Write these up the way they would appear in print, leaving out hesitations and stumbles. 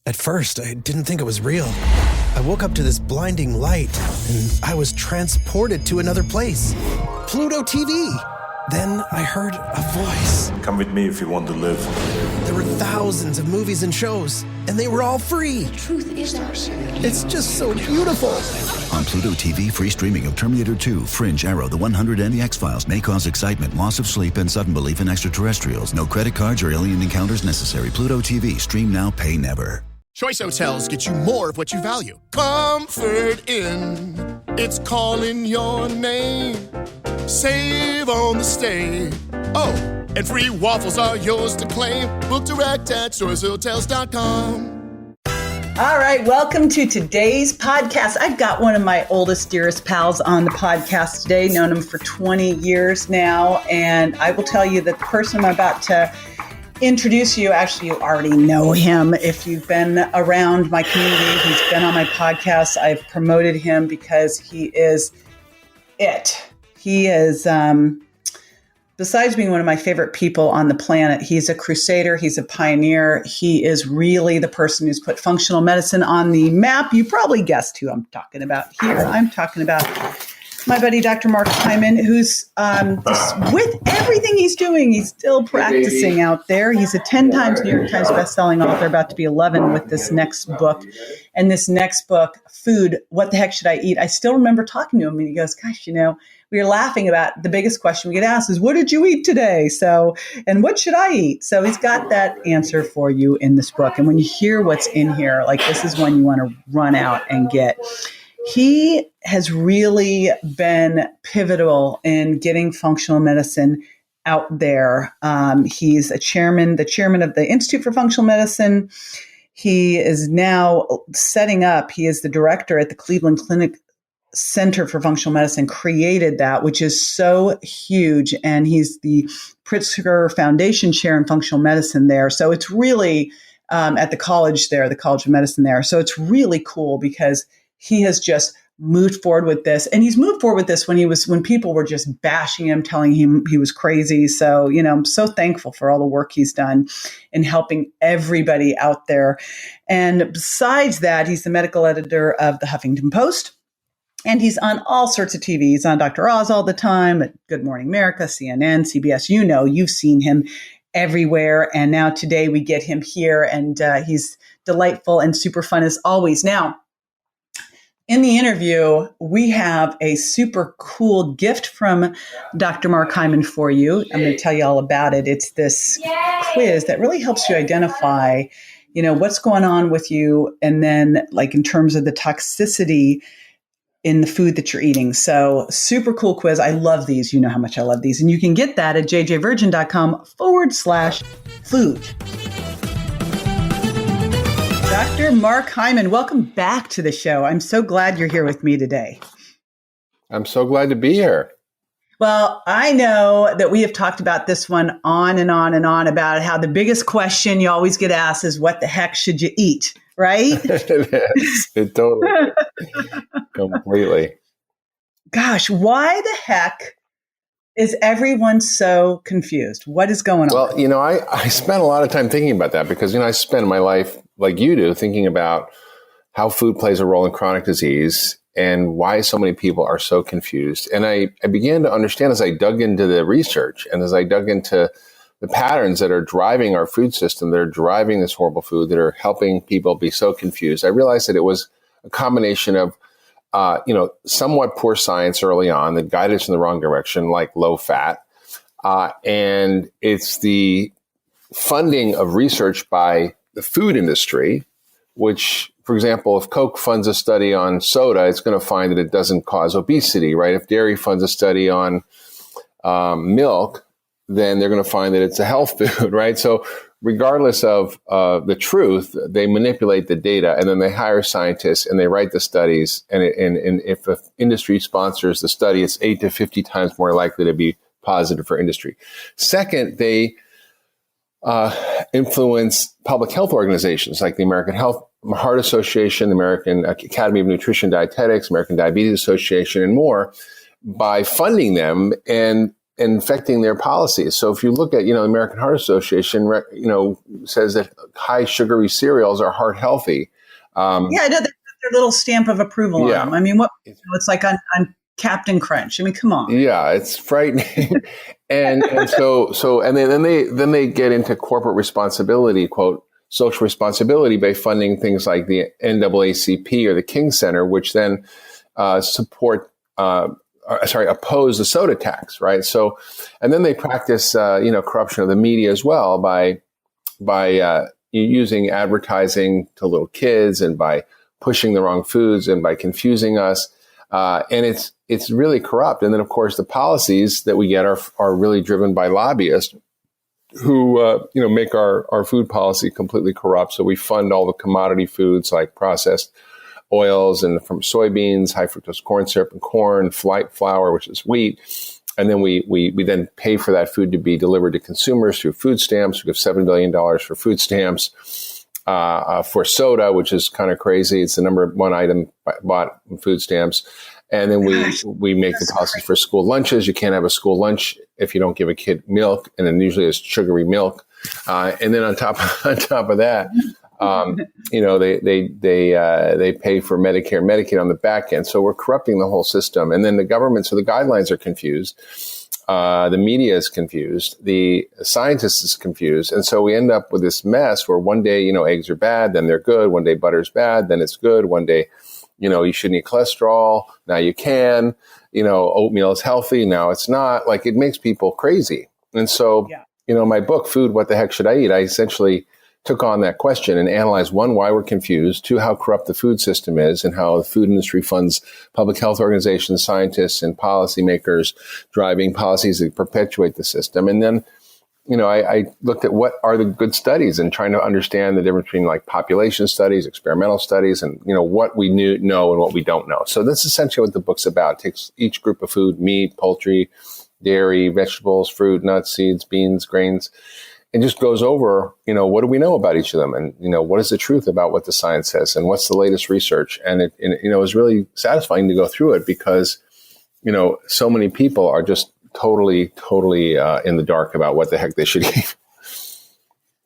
At first, I didn't think it was real. I woke up to this blinding light, and I was transported to another place. Pluto TV. Then I heard a voice. Come with me if you want to live. There were thousands of movies and shows, and they were all free. The truth is our It's just so beautiful. On Pluto TV, free streaming of Terminator 2, Fringe, Arrow, The 100, and The X-Files may cause excitement, loss of sleep, and sudden belief in extraterrestrials. No credit cards or alien encounters necessary. Pluto TV. Stream now, pay never. Choice Hotels get you more of what you value. Comfort Inn, it's calling your name. Save on the stay. Oh, and free waffles are yours to claim. Book direct at choicehotels.com. All right, welcome to today's podcast. I've got one of my oldest, dearest pals on the podcast today, known him for 20 years now, and I will tell you that the person I'm about to introduce you, actually, you already know him. If you've been around my community, he's been on my podcast. I've promoted him because he is it. He is, besides being one of my favorite people on the planet, he's a crusader. He's a pioneer. He is really the person who's put functional medicine on the map. You probably guessed who I'm talking about here. I'm talking about my buddy, Dr. Mark Hyman, who's with everything he's doing, he's still practicing out there. He's a 10 times New York Times bestselling author, about to be 11 with this next book. And this next book, Food, What the Heck Should I Eat? I still remember talking to him, and he goes, gosh, we were laughing about the biggest question we get asked is, what did you eat today? So, and what should I eat? So he's got that answer for you in this book. And when you hear what's in here, like this is one you want to run out and get. He has really been pivotal in getting functional medicine out there. He's the chairman of the Institute for Functional Medicine. He is now setting up, he is the director at the Cleveland Clinic Center for Functional Medicine, created that, which is so huge. And he's the Pritzker Foundation Chair in Functional Medicine there. So it's really at the college there, the College of Medicine there. So it's really cool because he has just moved forward with this. And he's moved forward with this when people were just bashing him, telling him he was crazy. So, I'm so thankful for all the work he's done in helping everybody out there. And besides that, he's the medical editor of the Huffington Post. And he's on all sorts of TV. He's on Dr. Oz all the time, at Good Morning America, CNN, CBS. You've seen him everywhere. And now today we get him here, and he's delightful and super fun as always. Now, in the interview, we have a super cool gift from Dr. Mark Hyman for you. I'm going to tell you all about it. It's this quiz that really helps you identify, what's going on with you, and then like in terms of the toxicity in the food that you're eating. So super cool quiz. I love these. You know how much I love these. And you can get that at jjvirgin.com/food. Dr. Mark Hyman, welcome back to the show. I'm so glad you're here with me today. I'm so glad to be here. Well, I know that we have talked about this one on and on and on about how the biggest question you always get asked is, what the heck should you eat? Right? It totally, completely. Gosh, why the heck is everyone so confused? What is going on? Well, I spent a lot of time thinking about that because, I spend my life like you do thinking about how food plays a role in chronic disease and why so many people are so confused. And I began to understand as I dug into the research and as I dug into the patterns that are driving our food system, that are driving this horrible food, that are helping people be so confused. I realized that it was a combination of, somewhat poor science early on that guided us in the wrong direction, like low fat. And it's the funding of research by the food industry, which, for example, if Coke funds a study on soda, it's going to find that it doesn't cause obesity, right? If dairy funds a study on milk, then they're going to find that it's a health food, right? So regardless of the truth, they manipulate the data, and then they hire scientists and they write the studies. And if the industry sponsors the study, it's 8 to 50 times more likely to be positive for industry. Second, they influence public health organizations like the American Heart Association, the American Academy of Nutrition and Dietetics, American Diabetes Association, and more by funding them. And infecting their policies. So if you look at, the American Heart Association, says that high sugary cereals are heart healthy. I know their little stamp of approval on them. I mean, it's like on Captain Crunch. I mean, come on. Yeah, it's frightening. and then they get into corporate responsibility, quote, social responsibility by funding things like the NAACP or the King Center, which then oppose the soda tax, right? So, and then they practice, corruption of the media as well by using advertising to little kids and by pushing the wrong foods and by confusing us. And it's really corrupt. And then, of course, the policies that we get are really driven by lobbyists who, make our food policy completely corrupt. So we fund all the commodity foods like processed oils and from soybeans, high fructose corn syrup and corn, flour, which is wheat. And then we then pay for that food to be delivered to consumers through food stamps. We give $7 billion for food stamps, for soda, which is kind of crazy. It's the number one item bought in food stamps. And then we make the policies for school lunches. You can't have a school lunch if you don't give a kid milk, and then usually it's sugary milk. And then on top of that, they pay for Medicare and Medicaid on the back end. So we're corrupting the whole system. And then the government, so the guidelines are confused. The media is confused. The scientists is confused. And so we end up with this mess where one day, eggs are bad, then they're good. One day butter's bad, then it's good. One day, you shouldn't eat cholesterol. Now you can. Oatmeal is healthy. Now it's not. Like, it makes people crazy. And so, my book, Food, What the Heck Should I Eat? I essentially took on that question and analyzed, one, why we're confused, two, how corrupt the food system is and how the food industry funds public health organizations, scientists, and policymakers driving policies that perpetuate the system. And then, I looked at what are the good studies and trying to understand the difference between like population studies, experimental studies, and, what we know and what we don't know. So that's essentially what the book's about. It takes each group of food, meat, poultry, dairy, vegetables, fruit, nuts, seeds, beans, grains, and just goes over, what do we know about each of them? And, what is the truth about what the science says? And what's the latest research? And it was really satisfying to go through it because, so many people are just totally in the dark about what the heck they should eat.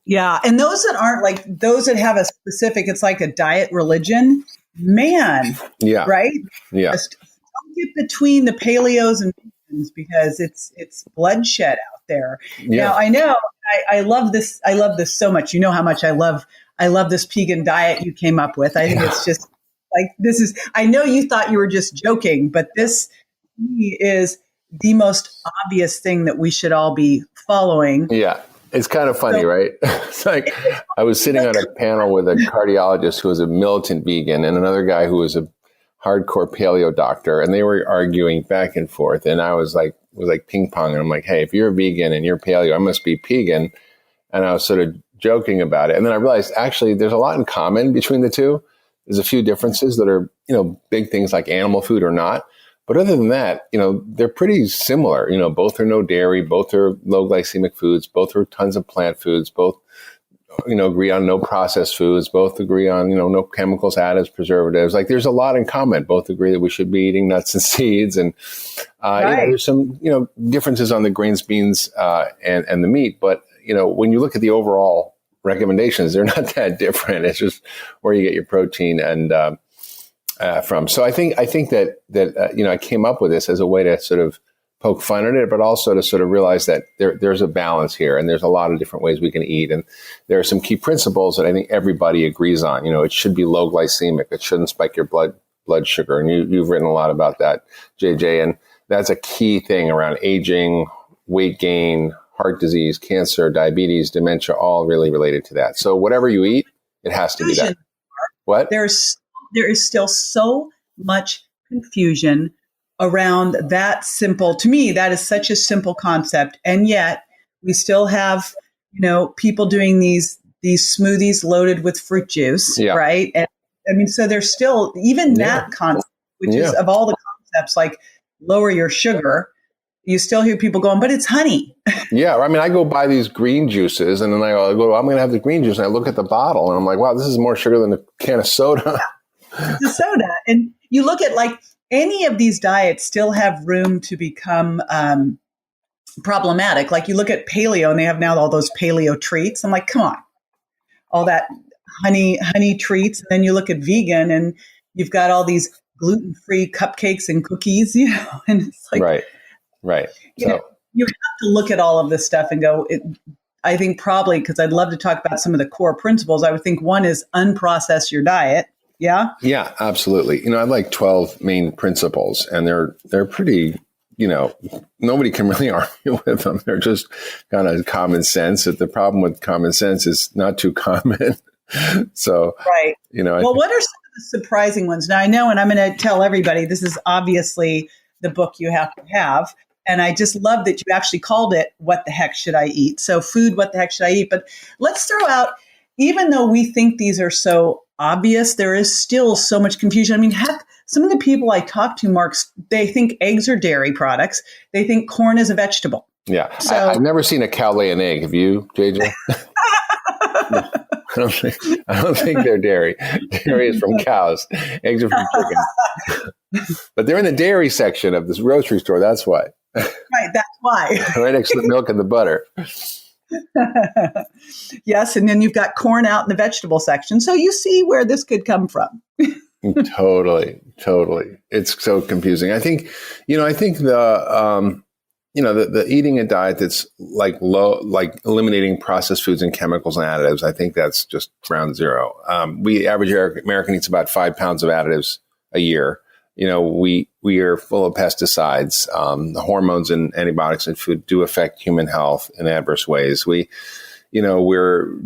Yeah. And those that aren't, like those that have a specific, it's like a diet religion, man. Yeah. Right? Yeah. Just don't get between the paleos and vegans because it's bloodshed out there. Yeah. Now I know I love this. I love this so much. You know how much I love this Pegan diet you came up with. I think it's just like, I know you thought you were just joking, but this is the most obvious thing that we should all be following. Yeah. It's kind of funny, right? It's like I was sitting on a panel with a cardiologist who was a militant vegan and another guy who was a hardcore paleo doctor, and they were arguing back and forth. And I was like ping pong. And I'm like, hey, if you're a vegan and you're paleo, I must be Pegan. And I was sort of joking about it. And then I realized actually there's a lot in common between the two. There's a few differences that are, big things like animal food or not. But other than that, they're pretty similar. Both are no dairy, both are low glycemic foods, both are tons of plant foods, both, agree on no processed foods, both agree on, no chemicals, additives, preservatives. Like there's a lot in common. Both agree that we should be eating nuts and seeds. And there's some, differences on the grains, beans, and the meat. But, when you look at the overall recommendations, they're not that different. It's just where you get your protein and from. So I think that I came up with this as a way to sort of poke fun at it, but also to sort of realize that there's a balance here, and there's a lot of different ways we can eat, and there are some key principles that I think everybody agrees on. It should be low glycemic. It shouldn't spike your blood sugar, and you've written a lot about that, JJ, and that's a key thing around aging, weight gain, heart disease, cancer, diabetes, dementia, all really related to that. So whatever you eat, it has to be that. What? There is still so much confusion around that simple. To me, that is such a simple concept. And yet we still have, people doing these smoothies loaded with fruit juice, right? And I mean, so there's still even that concept, which is of all the concepts, like lower your sugar, you still hear people going, but it's honey. Yeah. I mean, I go buy these green juices and then I go, I'm going to have the green juice. And I look at the bottle and I'm like, wow, this is more sugar than a can of soda. It's a soda. And you look at like any of these diets still have room to become problematic. Like you look at paleo and they have now all those paleo treats. I'm like, come on, all that honey treats. And then you look at vegan and you've got all these gluten-free cupcakes and cookies, and it's like, right. You have to look at all of this stuff and go, I think probably, because I'd love to talk about some of the core principles. I would think one is unprocess your diet. Yeah. Yeah, absolutely. I like 12 main principles, and they're pretty, nobody can really argue with them. They're just kind of common sense. But the problem with common sense is not too common. So, right. Well, what are some of the surprising ones? Now I know, and I'm going to tell everybody, this is obviously the book you have to have. And I just love that you actually called it, What the Heck Should I Eat? So food, what the heck should I eat? But let's throw out, even though we think these are so obvious, there is still so much confusion. I mean, heck, some of the people I talk to, Mark, they think eggs are dairy products. They think corn is a vegetable. Yeah. So, I've never seen a cow lay an egg. Have you, JJ? I don't think they're dairy. Dairy is from cows. Eggs are from chickens. But they're in the dairy section of this grocery store. That's why. Right, that's why. Right next to the milk and the butter. Yes, and then you've got corn out in the vegetable section. So you see where this could come from. Totally. It's so confusing. I think the eating a diet that's like eliminating processed foods and chemicals and additives, I think that's just ground zero. Average American eats about 5 pounds of additives a year. We are full of pesticides. The hormones and antibiotics in food do affect human health in adverse ways. We're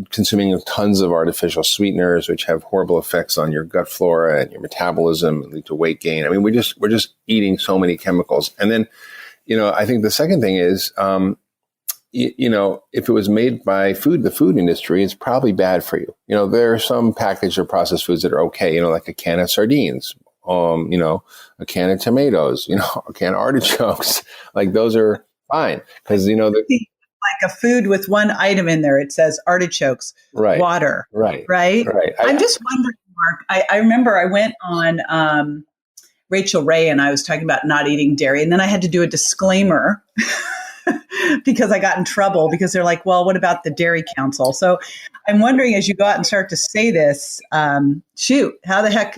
consuming tons of artificial sweeteners, which have horrible effects on your gut flora and your metabolism and lead to weight gain. I mean, we're just eating so many chemicals. And then, I think the second thing is, if it was made by the food industry, it's probably bad for you. There are some packaged or processed foods that are okay, like a can of sardines, a can of tomatoes, a can of artichokes. Like those are fine because, like a food with one item in there. It says artichokes, water, right. I'm just wondering, Mark, I remember I went on Rachel Ray and I was talking about not eating dairy. And then I had to do a disclaimer because I got in trouble because they're like, well, what about the Dairy Council? So I'm wondering, as you go out and start to say this, how the heck,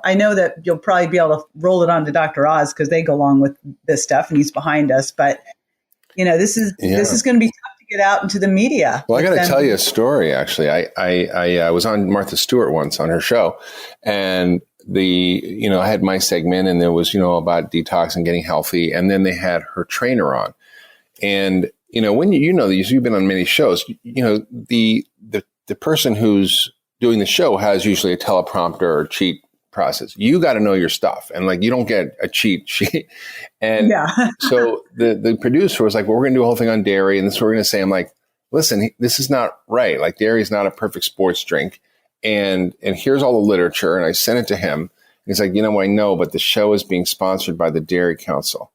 I know that you'll probably be able to roll it on to Dr. Oz because they go along with this stuff and he's behind us. But, this is going to be tough to get out into the media. Well, I got to tell you a story, actually. I was on Martha Stewart once on her show, and I had my segment, and there was, about detox and getting healthy. And then they had her trainer on. And, when you've been on many shows, the person who's doing the show has usually a teleprompter or cheat process. You got to know your stuff. And you don't get a cheat sheet. And so the producer was like, well, we're going to do a whole thing on dairy. And this is what we're going to say. I'm like, listen, this is not right. Dairy is not a perfect sports drink. And here's all the literature. And I sent it to him. He's like, I know, but the show is being sponsored by the Dairy Council.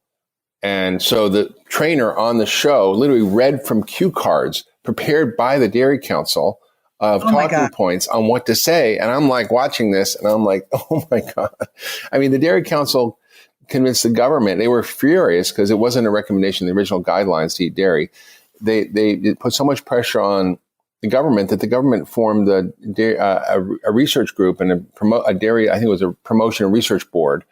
And so the trainer on the show literally read from cue cards prepared by the Dairy Council of talking points on what to say. And I'm watching this and I'm like, oh my God. I mean, the Dairy Council convinced the government. They were furious because it wasn't a recommendation, the original guidelines to eat dairy. They put so much pressure on the government that the government formed a research group and a dairy, I think it was a promotion and research board,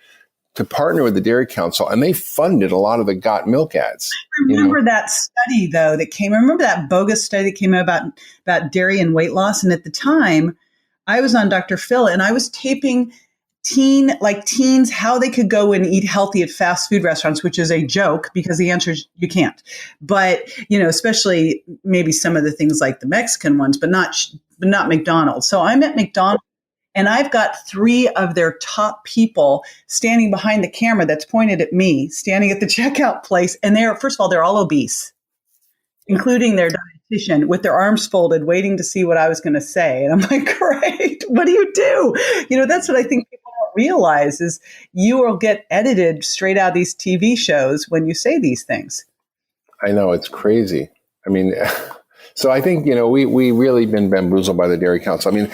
to partner with the Dairy Council, and they funded a lot of the got milk ads. I remember that study, though, I remember that bogus study that came out about dairy and weight loss. And at the time, I was on Dr. Phil, and I was taping teens, how they could go and eat healthy at fast food restaurants, which is a joke because the answer is you can't. But, especially maybe some of the things like the Mexican ones, but not McDonald's. So I'm at McDonald's. And I've got 3 of their top people standing behind the camera that's pointed at me, standing at the checkout place. And first of all, they're all obese, including their dietitian, with their arms folded, waiting to see what I was going to say. And I'm like, great, what do you do? That's what I think people don't realize is you will get edited straight out of these TV shows when you say these things. I know, it's crazy. I mean... So I think, we really been bamboozled by the Dairy Council. I mean,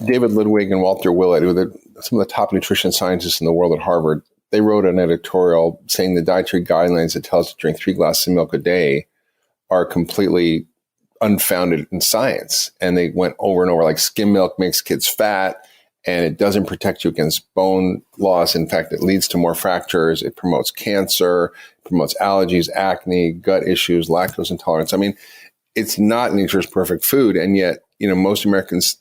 David Ludwig and Walter Willett, who are some of the top nutrition scientists in the world at Harvard, they wrote an editorial saying the dietary guidelines that tell us to drink 3 glasses of milk a day are completely unfounded in science. And they went over and over, like skim milk makes kids fat and it doesn't protect you against bone loss. In fact, it leads to more fractures. It promotes cancer, promotes allergies, acne, gut issues, lactose intolerance. I mean, it's not nature's perfect food. And yet, most Americans,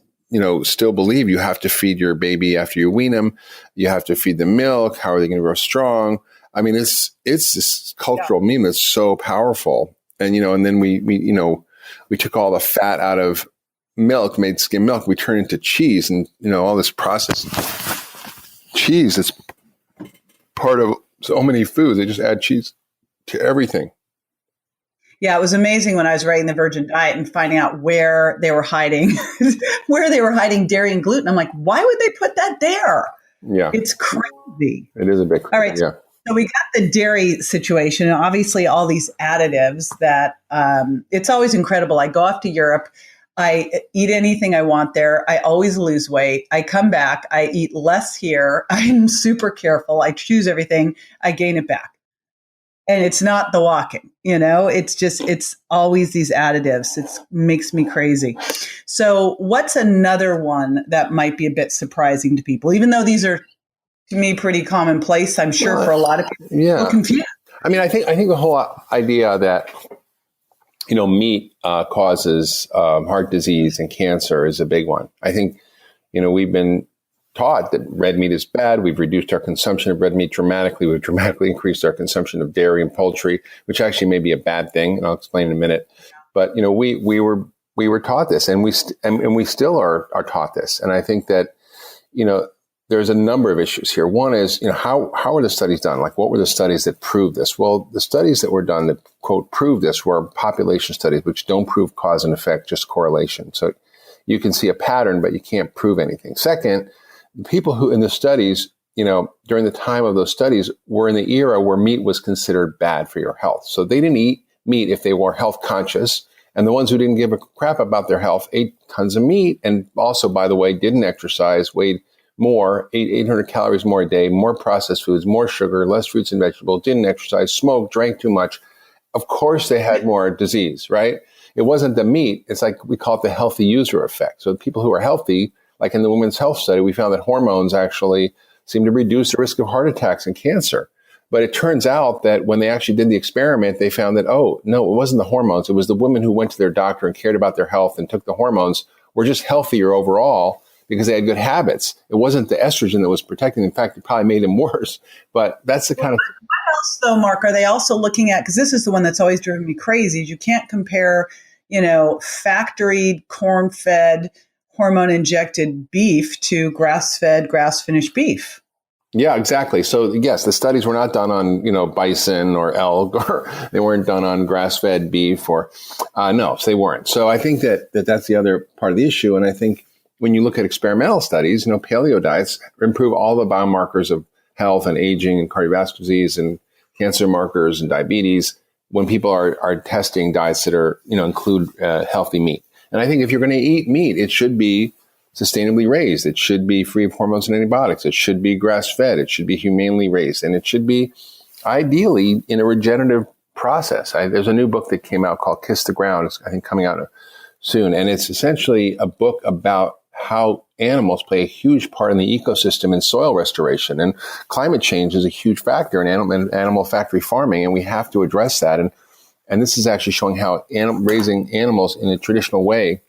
still believe you have to feed your baby after you wean them. You have to feed them milk. How are they going to grow strong? I mean, it's this cultural meme that's so powerful. And, and then we took all the fat out of milk, made skim milk. We turned it into cheese and, all this processed cheese. It's part of so many foods. They just add cheese to everything. Yeah, it was amazing when I was writing the Virgin Diet and finding out where they were hiding, dairy and gluten. I'm like, why would they put that there? Yeah. It's crazy. It is a bit crazy. All right. Yeah. So we got the dairy situation and obviously all these additives that it's always incredible. I go off to Europe. I eat anything I want there. I always lose weight. I come back. I eat less here. I'm super careful. I choose everything. I gain it back. And it's not the walking, it's always these additives. It makes me crazy. So what's another one that might be a bit surprising to people, even though these are, to me, pretty commonplace, I'm sure for a lot of people. Yeah. Confused. I mean, I think the whole idea that, meat causes heart disease and cancer is a big one. I think, we've been taught that red meat is bad. We've reduced our consumption of red meat dramatically. We've dramatically increased our consumption of dairy and poultry, which actually may be a bad thing, and I'll explain in a minute. But we were taught this, and we still are taught this. And I think that there's a number of issues here. One is how were the studies done? Like, what were the studies that proved this? Well, the studies that were done that quote prove this were population studies, which don't prove cause and effect, just correlation. So you can see a pattern, but you can't prove anything. Second, people who in the studies, during the time of those studies were in the era where meat was considered bad for your health. So they didn't eat meat if they were health conscious. And the ones who didn't give a crap about their health ate tons of meat. And also, by the way, didn't exercise, weighed more, ate 800 calories more a day, more processed foods, more sugar, less fruits and vegetables, didn't exercise, smoked, drank too much. Of course, they had more disease, right? It wasn't the meat. It's like we call it the healthy user effect. So people who are healthy, like in the women's health study, we found that hormones actually seem to reduce the risk of heart attacks and cancer. But it turns out that when they actually did the experiment, they found that, oh, no, it wasn't the hormones. It was the women who went to their doctor and cared about their health and took the hormones were just healthier overall because they had good habits. It wasn't the estrogen that was protecting them. In fact, it probably made them worse. But that's the kind of... What else, though, Mark, are they also looking at? Because this is the one that's always driven me crazy. You can't compare, factory corn-fed, hormone-injected beef to grass-fed, grass-finished beef. Yeah, exactly. So yes, the studies were not done on, bison or elk, or they weren't done on grass-fed beef or, no, they weren't. So I think that's the other part of the issue. And I think when you look at experimental studies, paleo diets improve all the biomarkers of health and aging and cardiovascular disease and cancer markers and diabetes when people are testing diets that are, include healthy meat. And I think if you're going to eat meat, it should be sustainably raised. It should be free of hormones and antibiotics. It should be grass-fed. It should be humanely raised. And it should be ideally in a regenerative process. There's a new book that came out called Kiss the Ground. It's, I think, coming out soon. And it's essentially a book about how animals play a huge part in the ecosystem and soil restoration. And climate change is a huge factor in animal factory farming, and we have to address that. And this is actually showing how raising animals in a traditional way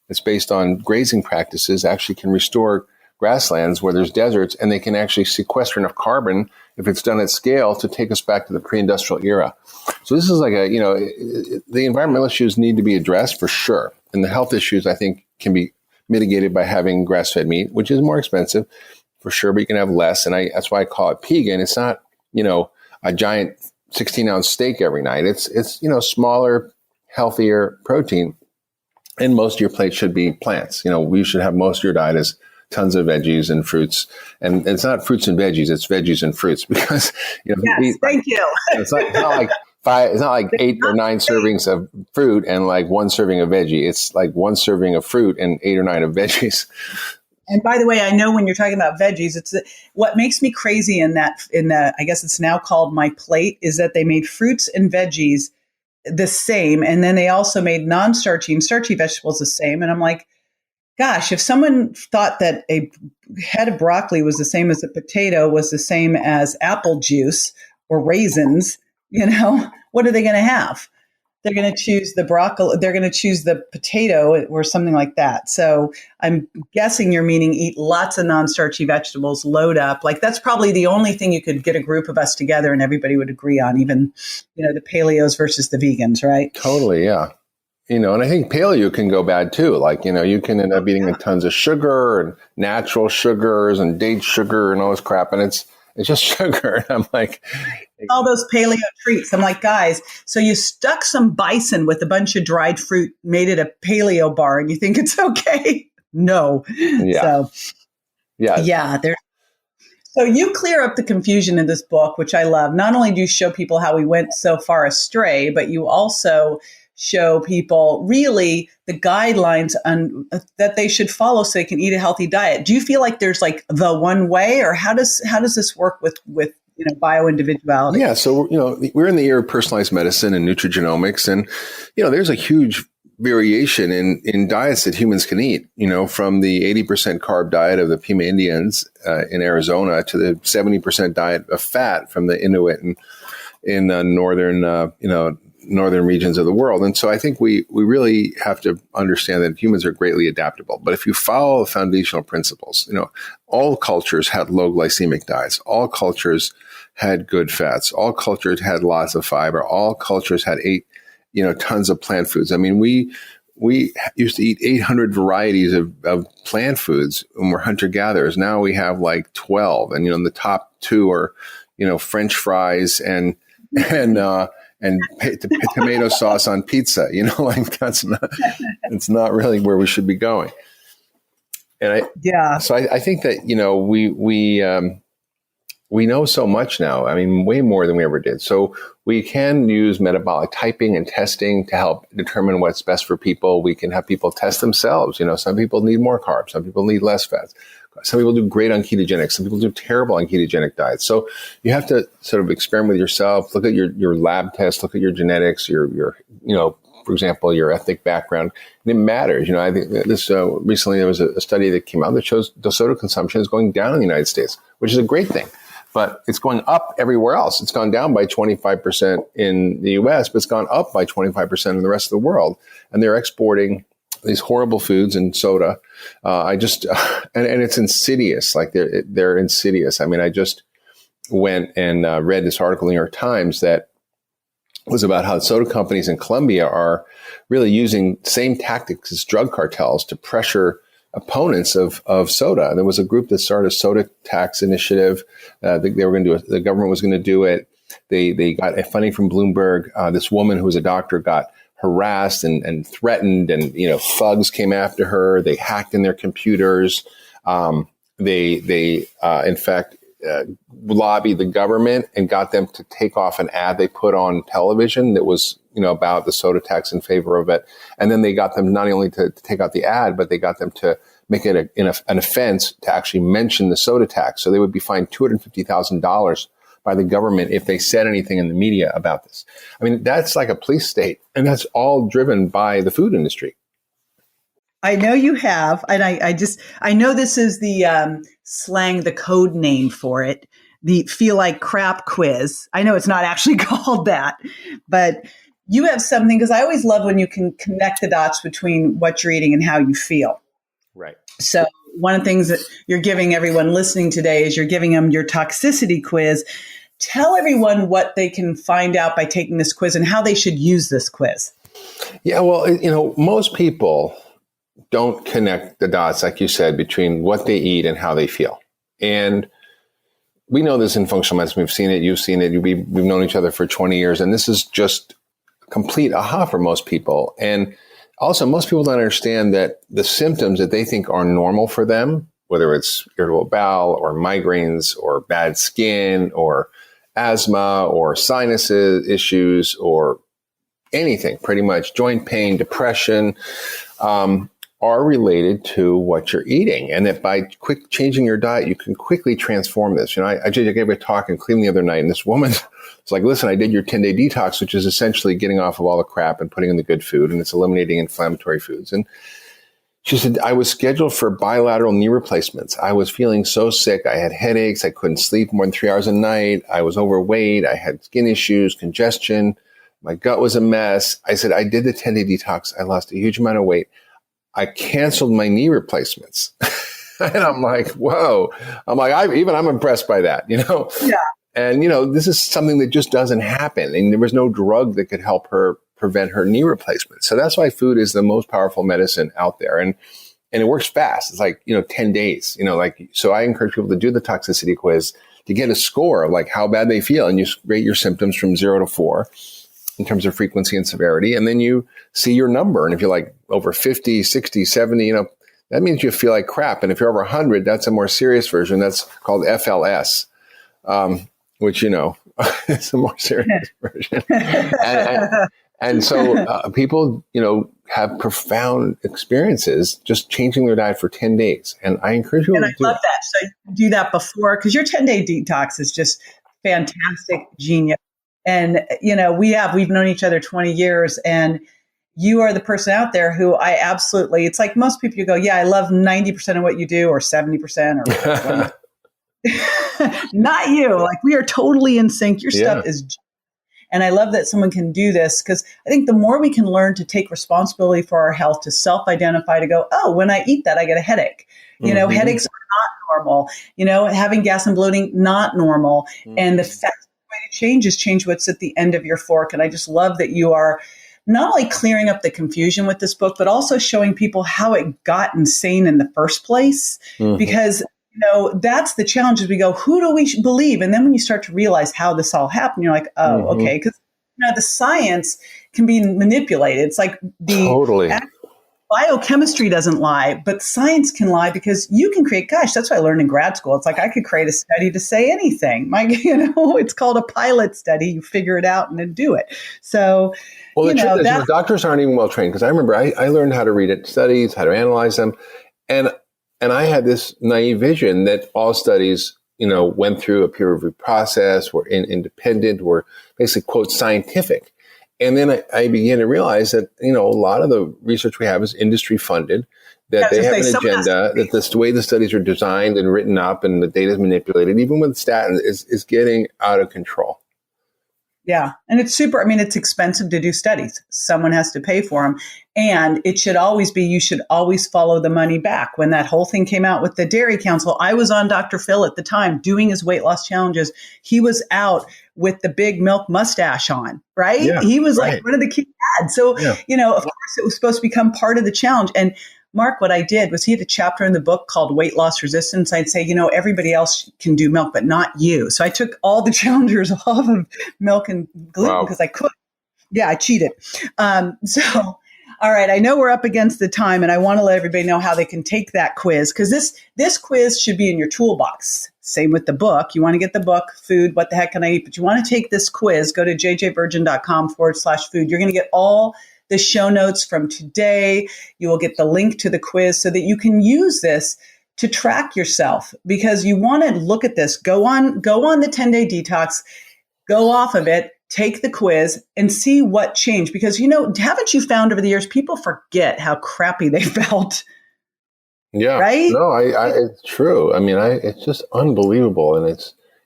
that's based on grazing practices actually can restore grasslands where there's deserts, and they can actually sequester enough carbon if it's done at scale to take us back to the pre-industrial era. So this is like the environmental issues need to be addressed for sure. And the health issues, I think, can be mitigated by having grass-fed meat, which is more expensive for sure, but you can have less. And that's why I call it Pegan. It's not, a giant 16-ounce steak every night. It's smaller, healthier protein. And most of your plate should be plants. We should have most of your diet as tons of veggies and fruits. And it's not fruits and veggies, it's veggies and fruits because, yes, thank you. It's not like 8 or 9 servings of fruit and like 1 serving of veggie. It's like 1 serving of fruit and 8 or 9 of veggies. And by the way, I know when you're talking about veggies, what makes me crazy in the, I guess it's now called My Plate, is that they made fruits and veggies the same. And then they also made non-starchy and starchy vegetables the same. And I'm like, gosh, if someone thought that a head of broccoli was the same as a potato, was the same as apple juice or raisins, what are they going to have? They're going to choose the broccoli. They're going to choose the potato or something like that. So I'm guessing you're meaning eat lots of non-starchy vegetables, load up. Like that's probably the only thing you could get a group of us together and everybody would agree on, even, the paleos versus the vegans, right? Totally. Yeah. And I think paleo can go bad too. Like, you can end up eating tons of sugar and natural sugars and date sugar and all this crap. And it's just sugar. And I'm like, all those paleo treats. I'm like, guys, so you stuck some bison with a bunch of dried fruit, made it a paleo bar, and you think it's okay? No. Yeah. Yeah. So you clear up the confusion in this book, which I love. Not only do you show people how we went so far astray, but you also show people really the guidelines that they should follow so they can eat a healthy diet. Do you feel like there's like the one way, or how does this work with bio-individuality? Yeah. So, we're in the era of personalized medicine and nutrigenomics, and, there's a huge variation in diets that humans can eat, from the 80% carb diet of the Pima Indians in Arizona to the 70% diet of fat from the Inuit in northern regions of the world. And so I think we really have to understand that humans are greatly adaptable. But if you follow the foundational principles, all cultures had low glycemic diets. All cultures had good fats. All cultures had lots of fiber. All cultures had tons of plant foods. I mean, we used to eat 800 varieties of plant foods when we're hunter-gatherers. Now we have like 12. And, the top two are, French fries and tomato sauce on pizza, it's not really where we should be going. And so I think that, we know so much now. I mean, way more than we ever did. So we can use metabolic typing and testing to help determine what's best for people. We can have people test themselves. Some people need more carbs. Some people need less fats. Some people do great on ketogenic. Some people do terrible on ketogenic diets. So you have to sort of experiment with yourself, look at your lab tests, look at your genetics, your for example, your ethnic background. And it matters. I think this recently there was a study that came out that shows the soda consumption is going down in the United States, which is a great thing. But it's going up everywhere else. It's gone down by 25% in the US, but it's gone up by 25% in the rest of the world. And they're exporting these horrible foods and soda. And it's insidious. Like they're insidious. I mean, I just went and read this article in the New York Times that was about how soda companies in Colombia are really using same tactics as drug cartels to pressure opponents of soda. There was a group that started a soda tax initiative. The government was going to do it. They got funding from Bloomberg. This woman who was a doctor got harassed and threatened, and thugs came after her. They hacked in their computers. They in fact lobbied the government and got them to take off an ad they put on television that was about the soda tax in favor of it. And then they got them not only to take out the ad, but they got them to make it an offense to actually mention the soda tax. So they would be fined $250,000 by the government if they said anything in the media about this. I mean, that's like a police state, and that's all driven by the food industry. I know you have, and I know this is the slang, the code name for it, the feel like crap quiz. I know it's not actually called that, but you have something, because I always love when you can connect the dots between what you're eating and how you feel. Right. So one of the things that you're giving everyone listening today is you're giving them your toxicity quiz. Tell everyone what they can find out by taking this quiz and how they should use this quiz. Yeah, well, most people don't connect the dots, like you said, between what they eat and how they feel. And we know this in functional medicine. We've seen it. You've seen it. We've known each other for 20 years. And this is just complete aha for most people. And also, most people don't understand that the symptoms that they think are normal for them, whether it's irritable bowel or migraines or bad skin or asthma or sinus issues or anything, pretty much joint pain, depression, are related to what you're eating, and that by quick changing your diet, you can quickly transform this. I gave a talk in Cleveland the other night, and this woman was like, listen, I did your 10-day detox, which is essentially getting off of all the crap and putting in the good food, and it's eliminating inflammatory foods. And she said, I was scheduled for bilateral knee replacements. I was feeling so sick. I had headaches. I couldn't sleep more than 3 hours a night. I was overweight. I had skin issues, congestion. My gut was a mess. I said, I did the 10-day detox. I lost a huge amount of weight. I canceled my knee replacements. And I'm like, whoa. I'm like, I'm impressed by that, Yeah. And, this is something that just doesn't happen. And there was no drug that could help her prevent her knee replacement. So that's why food is the most powerful medicine out there. And it works fast. It's like, 10 days, so I encourage people to do the toxicity quiz to get a score of like how bad they feel. And you rate your symptoms from 0 to 4 in terms of frequency and severity. And then you see your number. And if you're like over 50, 60, 70, that means you feel like crap. And if you're over 100, that's a more serious version. That's called FLS, which, is a more serious version. And so people, have profound experiences just changing their diet for 10 days. And I encourage you to do And I love that. So you do that before, because your 10-day detox is just fantastic, genius. And, we've known each other 20 years, and you are the person out there who it's like most people, you go, yeah, I love 90% of what you do, or 70% or not you. Like, we are totally in sync. Your stuff is, and I love that someone can do this, because I think the more we can learn to take responsibility for our health, to self-identify, to go, oh, when I eat that, I get a headache. Headaches are not normal. Having gas and bloating, not normal. And the fastest way to change what's at the end of your fork. And I just love that you are not only clearing up the confusion with this book, but also showing people how it got insane in the first place. Because that's the challenge, as we go, who do we believe? And then when you start to realize how this all happened, you're like, oh, okay. Because, the science can be manipulated. It's like biochemistry doesn't lie, but science can lie, because you can create, that's what I learned in grad school. It's like, I could create a study to say anything. It's called a pilot study. You figure it out and then do it. So, well, the truth is, doctors aren't even well trained. Because I remember I learned how to read studies, how to analyze them. And I had this naive vision that all studies, went through a peer review process, were independent, were basically, quote, scientific. And then I began to realize that, a lot of the research we have is industry funded, that they have an agenda, that the way the studies are designed and written up and the data is manipulated, even with statins, is getting out of control. Yeah. And it's it's expensive to do studies. Someone has to pay for them. And it should always be, you should always follow the money back. When that whole thing came out with the Dairy Council, I was on Dr. Phil at the time doing his weight loss challenges. He was out with the big milk mustache on, right? Yeah, he was like one of the key ads. So, of course it was supposed to become part of the challenge. And Mark, what I did was, he had a chapter in the book called Weight Loss Resistance. I'd say, everybody else can do milk, but not you. So I took all the challengers off of milk and gluten because I could. Yeah, I cheated. All right, I know we're up against the time, and I want to let everybody know how they can take that quiz, because this quiz should be in your toolbox. Same with the book. You want to get the book, Food, What the Heck Can I Eat? But you want to take this quiz. Go to jjvirgin.com/food. You're going to get all the show notes from today. You will get the link to the quiz so that you can use this to track yourself, because you want to look at this. Go on the 10-day detox, go off of it, take the quiz, and see what changed. Because, haven't you found over the years, people forget how crappy they felt? Yeah. Right? No, it's true. It's just unbelievable. And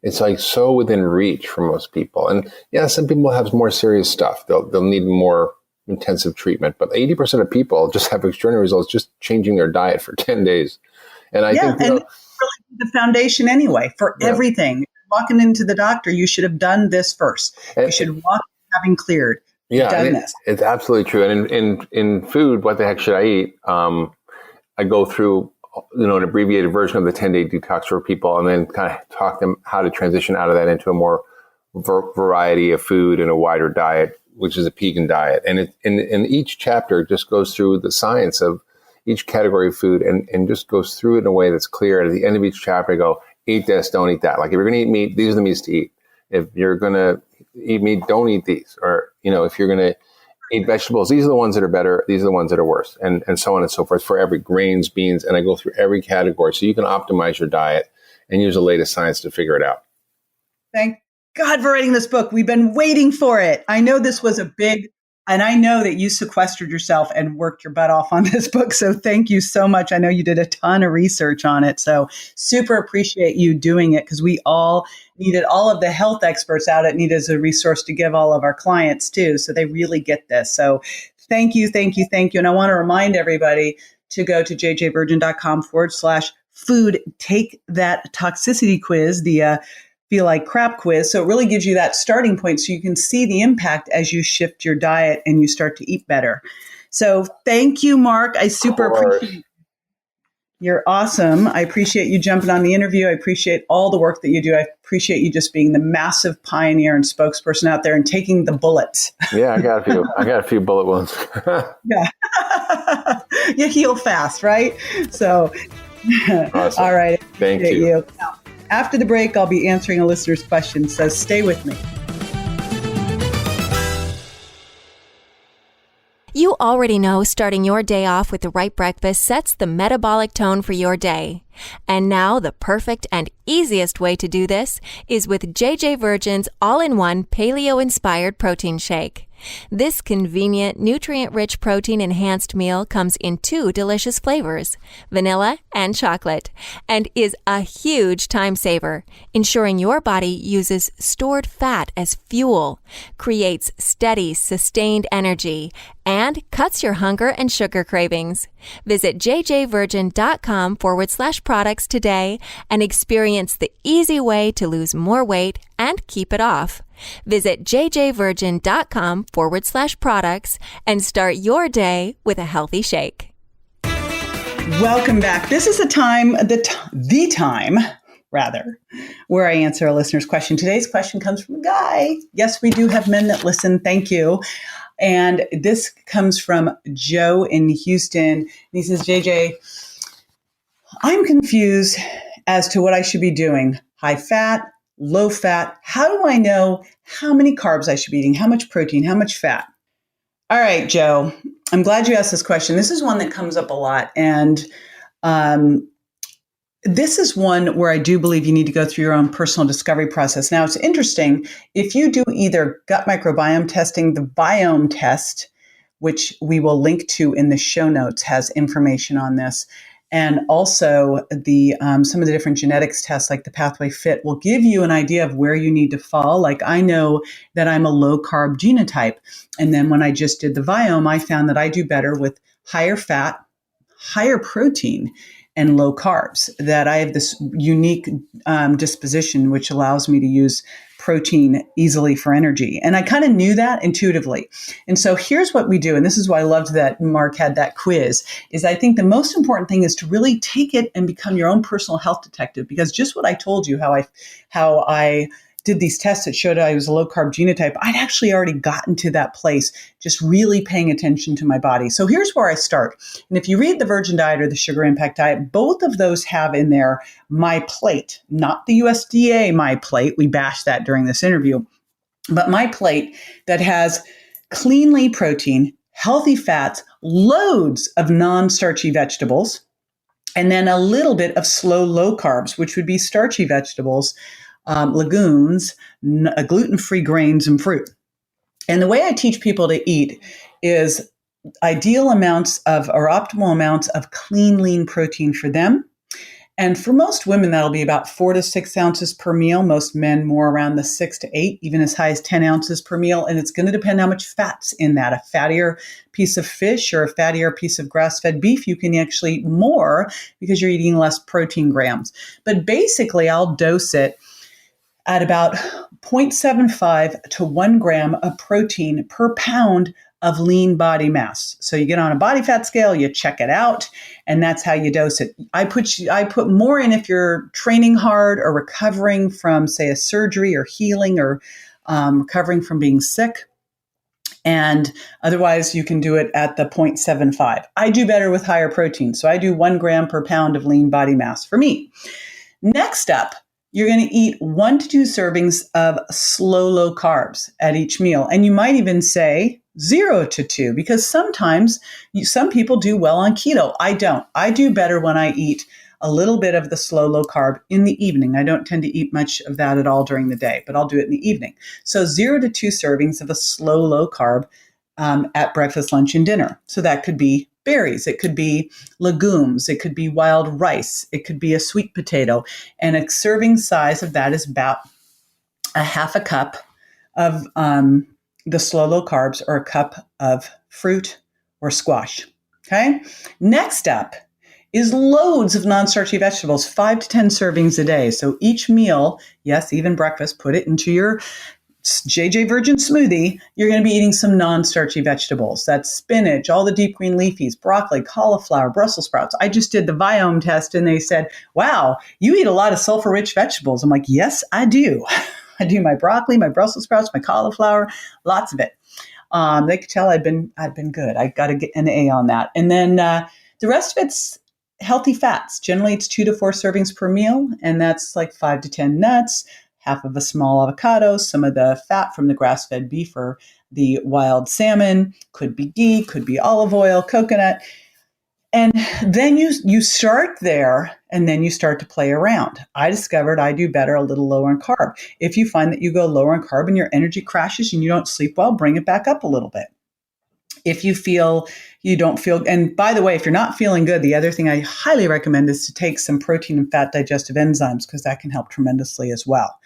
it's like so within reach for most people. And yeah, some people have more serious stuff. They'll need more intensive treatment, but 80% of people just have extraordinary results just changing their diet for 10 days. And I think and really the foundation anyway for everything. Walking into the doctor, you should have done this first. You should walk having cleared. Done this. It's absolutely true. And in food, what the heck should I eat? I go through an abbreviated version of the 10-day detox for people, and then kind of talk them how to transition out of that into a more variety of food and a wider diet, which is a Pegan diet. And in each chapter just goes through the science of each category of food and just goes through it in a way that's clear. And at the end of each chapter, I go, eat this, don't eat that. Like, if you're going to eat meat, these are the meats to eat. If you're going to eat meat, don't eat these. Or, if you're going to eat vegetables. These are the ones that are better. These are the ones that are worse, and so on and so forth for every grains, beans. And I go through every category so you can optimize your diet and use the latest science to figure it out. Thank God for writing this book. We've been waiting for it. I know this was a big, and I know that you sequestered yourself and worked your butt off on this book. So thank you so much. I know you did a ton of research on it. So super appreciate you doing it, because we all needed all of the health experts out at need as a resource to give all of our clients too. So they really get this. So thank you, thank you, thank you. And I want to remind everybody to go to jjvirgin.com/food, take that toxicity quiz, the Feel Like Crap quiz. So it really gives you that starting point so you can see the impact as you shift your diet and you start to eat better. So thank you, Mark. I super appreciate it. You're awesome. I appreciate you jumping on the interview. I appreciate all the work that you do. I appreciate you just being the massive pioneer and spokesperson out there and taking the bullets. Yeah, I got a few bullet wounds. Yeah. You heal fast, right? So, Awesome. All right. Thank you. Now, after the break, I'll be answering a listener's question, so stay with me. You already know starting your day off with the right breakfast sets the metabolic tone for your day. And now the perfect and easiest way to do this is with JJ Virgin's all-in-one Paleo-Inspired protein shake. This convenient, nutrient-rich protein-enhanced meal comes in 2 delicious flavors, vanilla and chocolate, and is a huge time saver, ensuring your body uses stored fat as fuel, creates steady, sustained energy, and cuts your hunger and sugar cravings. Visit jjvirgin.com/products today and experience the easy way to lose more weight and keep it off. Visit jjvirgin.com/products and start your day with a healthy shake. Welcome back. This is the time, where I answer a listener's question. Today's question comes from a guy. Yes, we do have men that listen. Thank you. And this comes from Joe in Houston. And he says, JJ, I'm confused as to what I should be doing. High fat, low fat. How do I know how many carbs I should be eating? How much protein? How much fat? All right, Joe, I'm glad you asked this question. This is one that comes up a lot. And this is one where I do believe you need to go through your own personal discovery process. Now, it's interesting. If you do either gut microbiome testing, the biome test, which we will link to in the show notes, has information on this. And also the some of the different genetics tests like the Pathway Fit will give you an idea of where you need to fall. Like I know that I'm a low carb genotype. And then when I just did the biome, I found that I do better with higher fat, higher protein, and low carbs, that I have this unique disposition, which allows me to use protein easily for energy. And I kind of knew that intuitively. And so here's what we do. And this is why I loved that Mark had that quiz, is I think the most important thing is to really take it and become your own personal health detective. Because just what I told you, how I did these tests that showed I was a low carb genotype, I'd actually already gotten to that place, just really paying attention to my body. So here's where I start. And if you read the Virgin Diet or the Sugar Impact Diet, both of those have in there my plate, not the USDA my plate. We bashed that during this interview, but my plate that has clean lean protein, healthy fats, loads of non-starchy vegetables, and then a little bit of slow low carbs, which would be starchy vegetables, legumes, gluten-free grains, and fruit. And the way I teach people to eat is ideal amounts of, or optimal amounts of clean, lean protein for them. And for most women, that'll be about 4 to 6 ounces per meal. Most men more around the 6 to 8, even as high as 10 ounces per meal. And it's going to depend how much fat's in that. A fattier piece of fish or a fattier piece of grass-fed beef, you can actually eat more because you're eating less protein grams. But basically, I'll dose it at about 0.75 to 1 gram of protein per pound of lean body mass. So you get on a body fat scale, you check it out, and that's how you dose it. I put more in if you're training hard or recovering from, say, a surgery or healing or recovering from being sick. And otherwise, you can do it at the 0.75. I do better with higher protein. So I do 1 gram per pound of lean body mass for me. Next up, you're going to eat 1 to 2 servings of slow, low carbs at each meal. And you might even say, 0 to 2, because sometimes some people do well on keto. I don't. I do better when I eat a little bit of the slow, low carb in the evening. I don't tend to eat much of that at all during the day, but I'll do it in the evening. So 0 to 2 servings of a slow, low carb at breakfast, lunch, and dinner. So that could be berries, it could be legumes, it could be wild rice, it could be a sweet potato. And a serving size of that is about a half a cup of the slow, low carbs, or a cup of fruit or squash. Okay. Next up is loads of non-starchy vegetables, 5 to 10 servings a day. So each meal, yes, even breakfast, put it into your JJ Virgin smoothie, you're going to be eating some non-starchy vegetables. That's spinach, all the deep green leafies, broccoli, cauliflower, Brussels sprouts. I just did the Viome test and they said, wow, you eat a lot of sulfur-rich vegetables. I'm like, yes, I do. I do my broccoli, my Brussels sprouts, my cauliflower, lots of it. They could tell I've been good. I got to get an A on that. And then the rest of it's healthy fats. Generally, it's 2 to 4 servings per meal, and that's like 5 to 10 nuts, half of a small avocado, some of the fat from the grass-fed beef or the wild salmon, could be ghee, could be olive oil, coconut. And then you start there, and then you start to play around. I discovered I do better a little lower in carb. If you find that you go lower in carb and your energy crashes and you don't sleep well, bring it back up a little bit. If you feel you don't feel, and by the way, if you're not feeling good, the other thing I highly recommend is to take some protein and fat digestive enzymes, because that can help tremendously as well.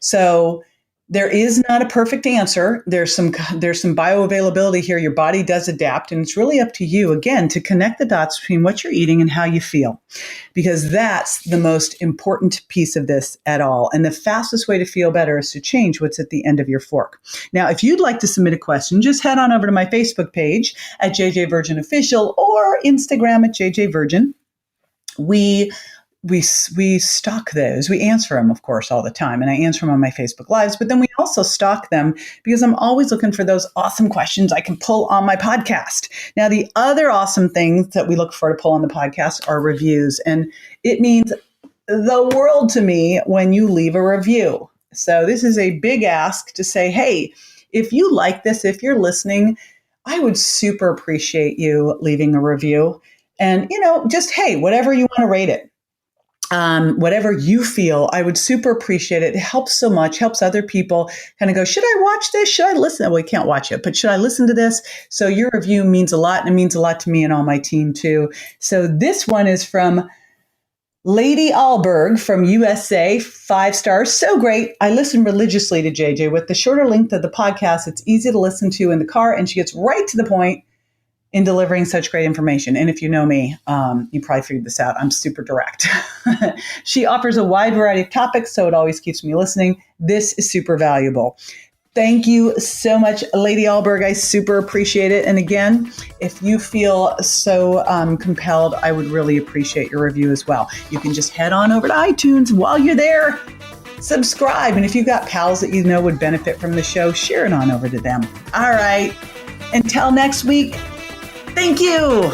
So there is not a perfect answer. There's some bioavailability here. Your body does adapt, and it's really up to you, again, to connect the dots between what you're eating and how you feel, because that's the most important piece of this at all. And the fastest way to feel better is to change what's at the end of your fork. Now, if you'd like to submit a question, just head on over to my Facebook page at JJ Virgin Official or Instagram at JJ Virgin. We stock those. We answer them, of course, all the time. And I answer them on my Facebook Lives, but then we also stock them because I'm always looking for those awesome questions I can pull on my podcast. Now, the other awesome things that we look for to pull on the podcast are reviews. And it means the world to me when you leave a review. So this is a big ask to say, hey, if you like this, if you're listening, I would super appreciate you leaving a review. And, just, hey, whatever you want to rate it. Whatever you feel, I would super appreciate it. It helps so much, helps other people kind of go, should I watch this? Should I listen? Well, you can't watch it, but should I listen to this? So your review means a lot, and it means a lot to me and all my team too. So this one is from Lady Alberg from USA, 5 stars. So great. I listen religiously to JJ. With the shorter length of the podcast, it's easy to listen to in the car, and she gets right to the point in delivering such great information. And if you know me, you probably figured this out. I'm super direct. She offers a wide variety of topics, so it always keeps me listening. This is super valuable. Thank you so much, Lady Alberg. I super appreciate it. And again, if you feel so compelled, I would really appreciate your review as well. You can just head on over to iTunes while you're there. Subscribe. And if you've got pals that you know would benefit from the show, share it on over to them. All right. Until next week. Thank you.